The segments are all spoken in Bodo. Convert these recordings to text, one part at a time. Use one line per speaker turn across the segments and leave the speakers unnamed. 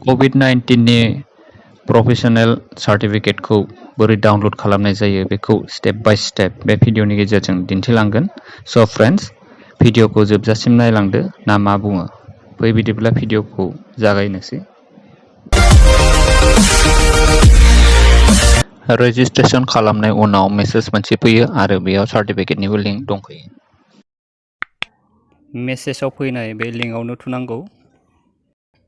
COVID-19 नि प्रोफेशनेल सार्टिफिकेटखौ बोरै डाउनलड खालामनाय जायो बेखौ स्टेप बाय स्टेप बे भिडिअनि गेजेरजों दिन्थिलांगोन। स' फ्रेन्ड्स, भिडिअखौ जोबजासिम नायलांदो ना मा बुङो? फै बिदिब्ला भिडिअखौ जागायनोसै। रेजिस्ट्रेशन खालामनाय उनाव मेसेज मोनसे फैयो आरो बेयाव सार्टिफिकेटनिबो लिंक दंफैयो। मेसेजाव फैनाय बे लिंकआवनो थुनांगौ।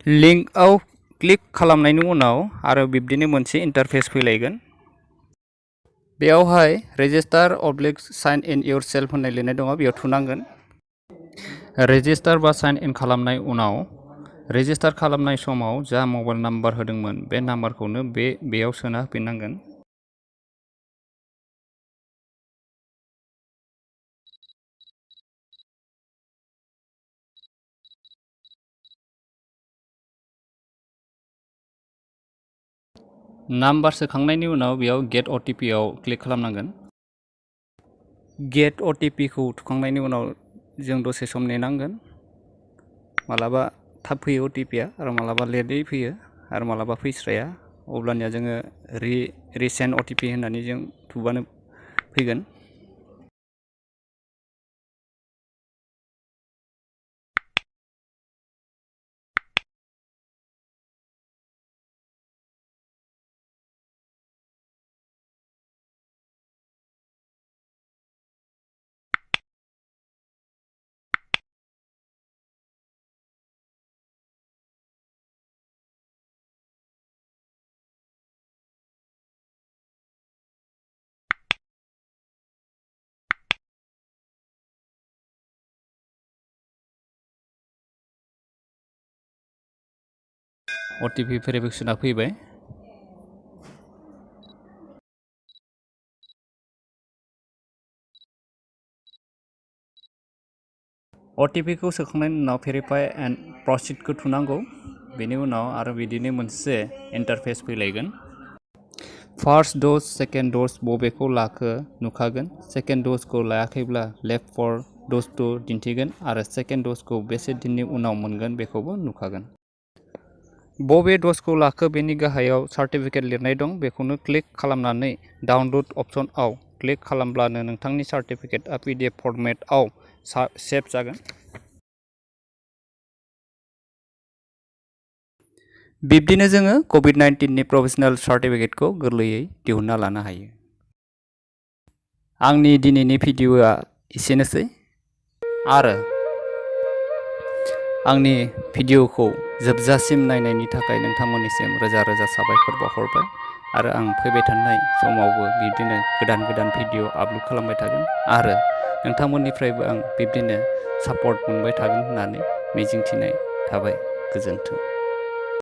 लिंकआव क्लिक खालामनायनि उनाव आरो बिब्दिनो मोनसे इन्टारफेस फैलायगोन। बेयावहाय रेजिस्टार/साइन इन इउरसेल्फ होननाय लिरनाय दङ, बेयाव थुनांगोन। रेजिस्टार बा साइन इन खालामनाय उनाव रेजिस्टार खालामनाय समाव जा मबाइल नाम्बार होदोंमोन बे नाम्बारखौनो बेयाव सोना होफिननांगोन। नाम्बार सोखांनायनि उनाव बेयाव गेट अटिपि आव क्लिक खालामनांगोन। गेट अटिपि खौ थुखांनायनि उनाव जों दसे सम नेनांगोन। मालाबा थाब फैयो अटिपिआ आरो मालाबा लेटै फैयो आरो मालाबा फैस्राया। अब्लानिया जोङो रिसेन्ट अटिपि होननानै जों थुबानो फैगोन। अटिपि भेरिफिकेसना फैबाय। अटिपि खौ सोखांनायनि उनाव भेरिफाइ एन्ड प्रसिडखौ थुनांगौ। बेनि उनाव आरो बिदिनो मोनसे इन्टारफेस फैलायगोन। फार्स्ट द'ज, सेकेन्ड द'ज बबेखौ लाखो नुखागोन। सेकेन्ड द'जखौ लायाखैब्ला लेफ्ट फर द'ज टु दिन्थिगोन आरो सेकेन्ड द'जखौ बेसे दिननि उनाव मोनगोन बेखौबो नुखागोन। बबे द'जखौ लाखो बेनि गाहायाव सार्टिफिकेट लिरनाय दं, बेखौनो क्लिक खालामनानै डाउनलड अपसनआव क्लिक खालामब्लानो नोंथांनि सार्टिफिकेटआ PDF फर्मेटआव सेभ जागोन। बिब्दिनो जोङो COVID-19 नि प्रोफेशनेल सार्टिफिकेटखौ गोरलैयै दिहुनना लानो हायो। आंनि दिनैनि भिडिअआ एसेनोसै आरो आंनि भिडिअखौ जोबजासिम नायनायनि थाखाय नोंथांमोननिसिम रोजा रोजा साबायखर बावहरबाय आरो आं फैबाय थानाय समावबो बिब्दिनो गोदान गोदान भिडिअ आपल'ड खालामबाय थागोन आरो नोंथांमोननिफ्रायबो आं बिब्दिनो सापर्ट मोनबाय थागोन होननानै मिजिंथिनाय थाबाय। गोजोन्थों।